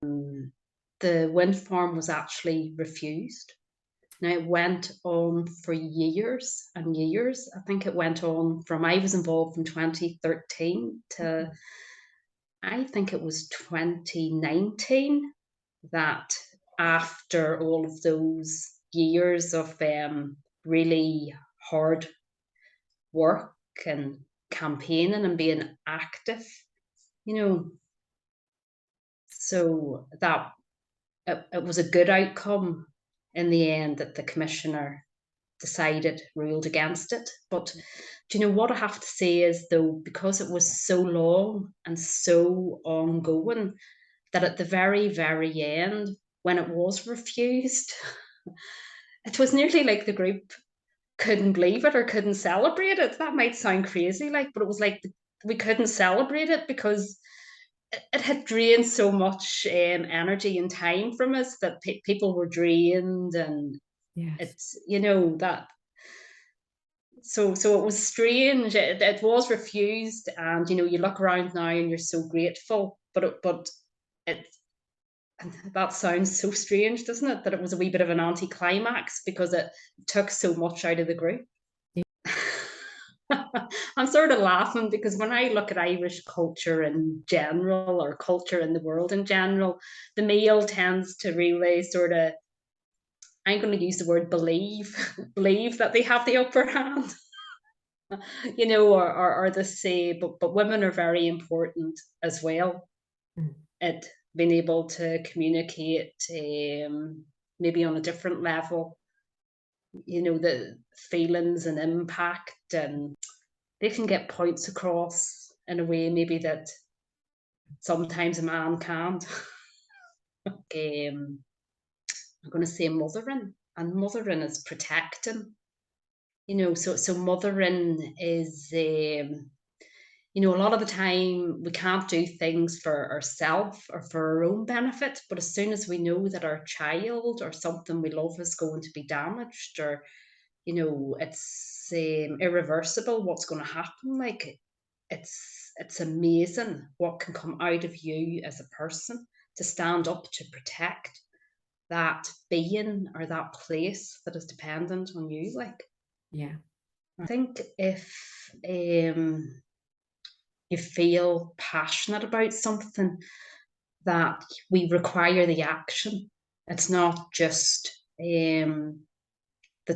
The wind farm was actually refused. Now, it went on for years and years. I think it went on from I was involved from 2013 to I think it was 2019 that after all of those years of really hard work and campaigning and being active, you know, so that it was a good outcome in the end that the commissioner ruled against it. But do you know what I have to say is, though, because it was so long and so ongoing, that at the very, very end, when it was refused, it was nearly like the group couldn't believe it or couldn't celebrate it. That might sound crazy, like, but it was like we couldn't celebrate it because it had drained so much energy and time from us that people were drained, and Yes. it's that. So it was strange. It was refused, and you look around now and you're so grateful. It and that sounds so strange, doesn't it? That it was a wee bit of an anticlimax because it took so much out of the group. Yeah. I'm sort of laughing because when I look at Irish culture in general, or culture in the world in general, the male tends to really sort of, I'm going to use the word believe, believe that they have the upper hand, or the say, but women are very important as well Mm. at being able to communicate, maybe on a different level, the feelings and impact, and they can get points across in a way maybe that sometimes a man can't. I'm going to say mothering, and mothering is protecting. So mothering is, a lot of the time we can't do things for ourselves or for our own benefit, but as soon as we know that our child or something we love is going to be damaged, or it's irreversible what's going to happen, like it's amazing what can come out of you as a person to stand up to protect that being or that place that is dependent on you. Like, Yeah. I think if you feel passionate about something, that we require the action. It's not just the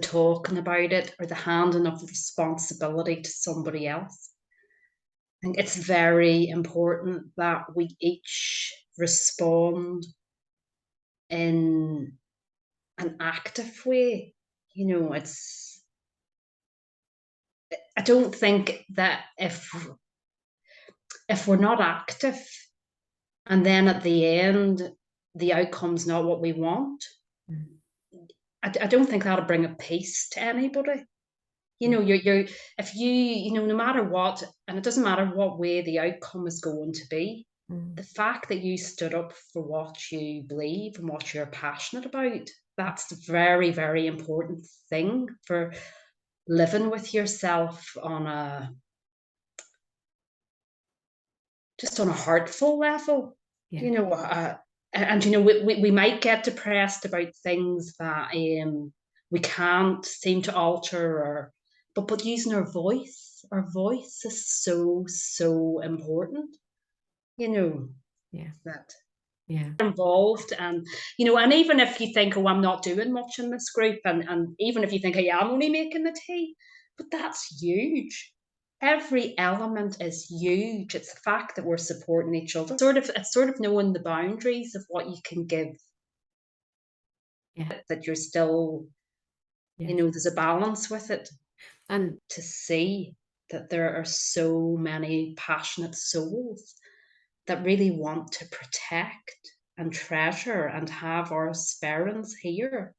talking about it or the handing of the responsibility to somebody else. I think it's very important that we each respond in an active way. I don't think that if we're not active, and then at the end the outcome's not what we want, Mm. I don't think that'll bring a peace to anybody. Yeah. You're if no matter what, and it doesn't matter what way the outcome is going to be, Mm. the fact that you stood up for what you believe and what you're passionate about, that's the very, very important thing for living with yourself on a just on a heartful level. Yeah. You know, we might get depressed about things that we can't seem to alter, or but using our voice is so, so important. You know Yeah. that Yeah. involved, and even if you think, oh, I'm not doing much in this group, and even if you think, hey, I'm only making the tea, but that's huge. Every element is huge. It's the fact that we're supporting each other. It's sort of knowing the boundaries of what you can give, Yeah. that you're still, Yes. there's a balance with it, And to see that there are so many passionate souls that really want to protect and treasure and have our Sperrins here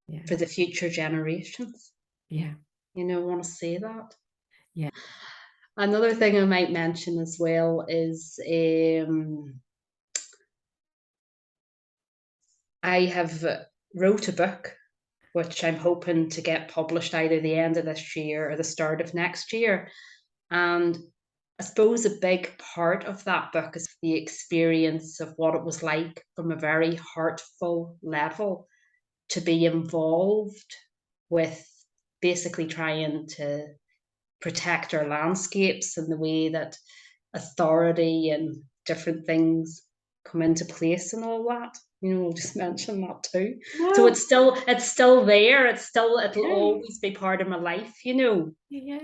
yeah. for the future generations. Yeah. I want to say that. Yeah. Another thing I might mention as well is, I have wrote a book which I'm hoping to get published either the end of this year or the start of next year. And I suppose a big part of that book is the experience of what it was like from a very heartful level to be involved with basically trying to protect our landscapes and the way that authority and different things come into place and all that. We'll just mention that too. So No. it's still there. It'll Yeah. always be part of my life. Yeah.